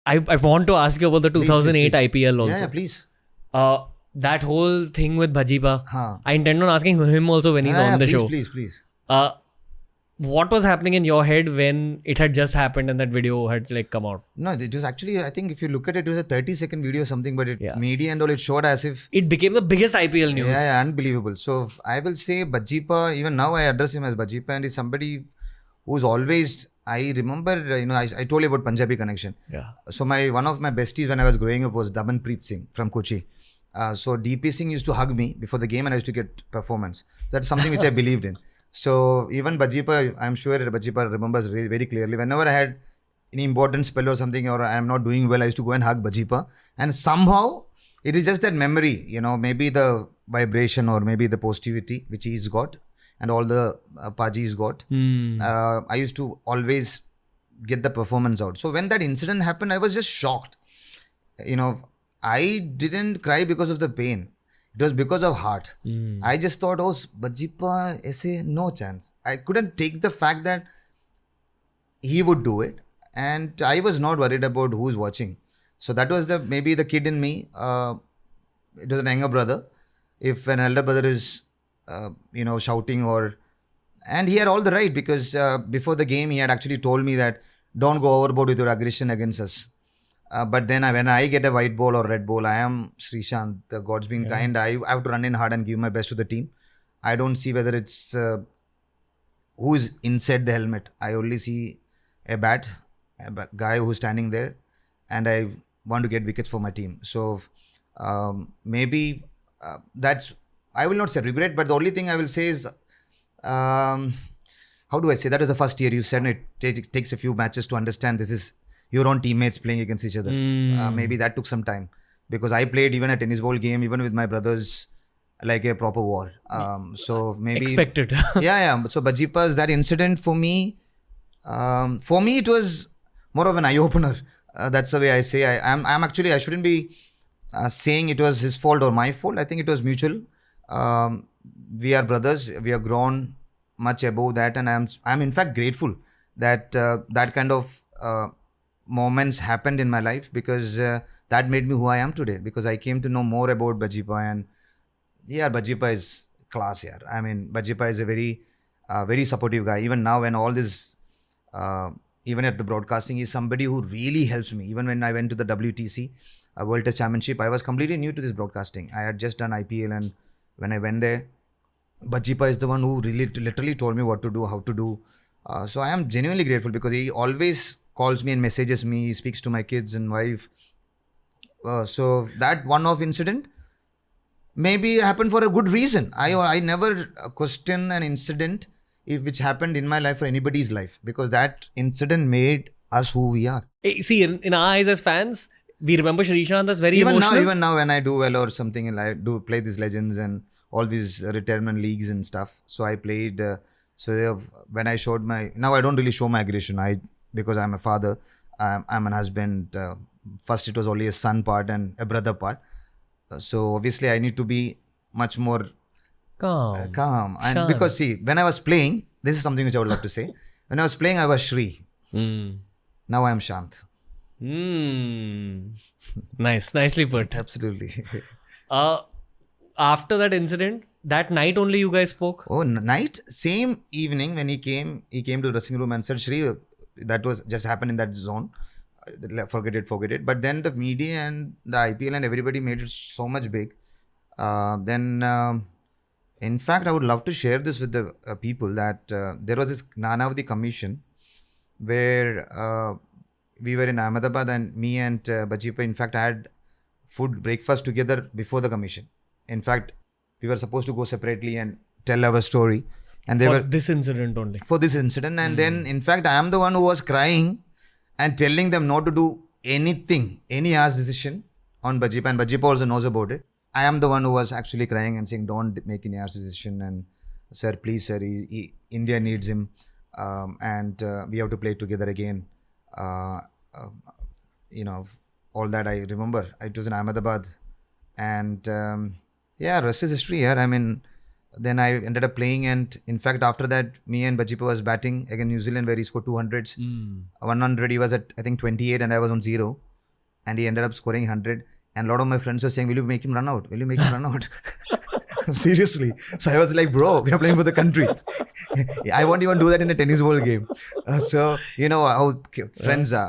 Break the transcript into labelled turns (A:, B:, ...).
A: I want to ask you about the 2008
B: please.
A: IPL also.
B: Yeah, please.
A: That whole thing with Bhajipa.
B: Huh.
A: I intend on asking him also when he's on the show.
B: Please.
A: What was happening in your head when it had just happened and that video had like come out?
B: No, it was actually, I think if you look at it, it was a 30-second video or something, but
A: Yeah.
B: media and all, it showed as if...
A: It became the biggest IPL news.
B: Yeah, unbelievable. So I will say Bhajipa, even now I address him as Bhajipa, and he's somebody who's always... I remember, I told you about Punjabi connection.
A: Yeah.
B: So one of my besties when I was growing up was Damanpreet Singh from Kochi. So DP Singh used to hug me before the game and I used to get performance. That's something which I believed in. So even Bhajipa, I'm sure Bhajipa remembers very, very clearly. Whenever I had any important spell or something, or I'm not doing well, I used to go and hug Bhajipa. And somehow it is just that memory, maybe the vibration or maybe the positivity which he's got and all the Paji's got. I used to always get the performance out. So when that incident happened, I was just shocked. I didn't cry because of the pain. It was because of heart. I just thought, Bhajipa, aise, no chance. I couldn't take the fact that he would do it. And I was not worried about who's watching. So that was maybe the kid in me. It was an younger brother. If an elder brother is, shouting and he had all the right because before the game, he had actually told me that don't go overboard with your aggression against us. But then when I get a white ball or red ball, I am Sreesanth. The God's been kind. I have to run in hard and give my best to the team. I don't see whether it's who is inside the helmet. I only see a guy who's standing there, and I want to get wickets for my team. So maybe that's, I will not say regret, but the only thing I will say is, how do I say, that is the first year you said it takes a few matches to understand this is your own teammates playing against each other. Maybe that took some time because I played even a tennis ball game, even with my brothers, like a proper war. So maybe...
A: Expected.
B: yeah. So Bhajipa's, that incident for me it was more of an eye-opener. That's the way I say. I'm actually, I shouldn't be saying it was his fault or my fault. I think it was mutual. We are brothers. We have grown much above that, and I'm in fact grateful that that kind of moments happened in my life because that made me who I am today, because I came to know more about Bhajipa. And yeah, Bhajipa is class. Yeah, I mean, Bhajipa is a very very supportive guy. Even now, when all this even at the broadcasting, is somebody who really helps me. Even when I went to the WTC World Test Championship, I was completely new to this broadcasting. I had just done IPL, and when I went there, Bhajipa is the one who really literally told me what to do, how to do. So I am genuinely grateful because he always calls me and messages me. He speaks to my kids and wife. So that one-off incident maybe happened for a good reason. I never question an incident which happened in my life or anybody's life, because that incident made us who we are.
A: See, in our eyes as fans, we remember Sreesanth as very emotional.
B: Even now when I do well or something, and I do play these legends and all these retirement leagues and stuff. So I played, when I showed now I don't really show my aggression. Because I'm a father, I'm an husband. First it was only a son part and a brother part. So obviously I need to be much more calm. And
A: Sure.
B: Because see, when I was playing, this is something which I would love to say. When I was playing, I was Shree. Now I am Shant.
A: Nice, nicely put.
B: Absolutely.
A: After that incident, that night only you guys spoke?
B: Oh, night? Same evening when he came to the dressing room and said, Shree, that was just happened in that zone. Forget it. But then the media and the IPL and everybody made it so much big. In fact, I would love to share this with the people that there was this Nanavati commission where we were in Ahmedabad, and me and Bhajipa, in fact, had breakfast together before the commission. In fact, we were supposed to go separately and tell our story. And
A: this incident only.
B: For this incident. And then, in fact, I am the one who was crying and telling them not to do anything, any harsh decision on Bhajipa. And Bhajipa also knows about it. I am the one who was actually crying and saying, don't make any harsh decision. And sir, please, sir, India needs him. And we have to play together again. All that I remember. It was in Ahmedabad. And rest is history here. I mean, then I ended up playing, and in fact, after that, me and Bhajipa was batting against New Zealand, where he scored 200s. 100, he was at, I think, 28, and I was on 0. and he ended up scoring 100. And a lot of my friends were saying, "Will you make him run out? Will you make him run out?" Seriously. So I was like, "Bro, we are playing for the country." I won't even do that in a tennis ball game. So you know how friends are.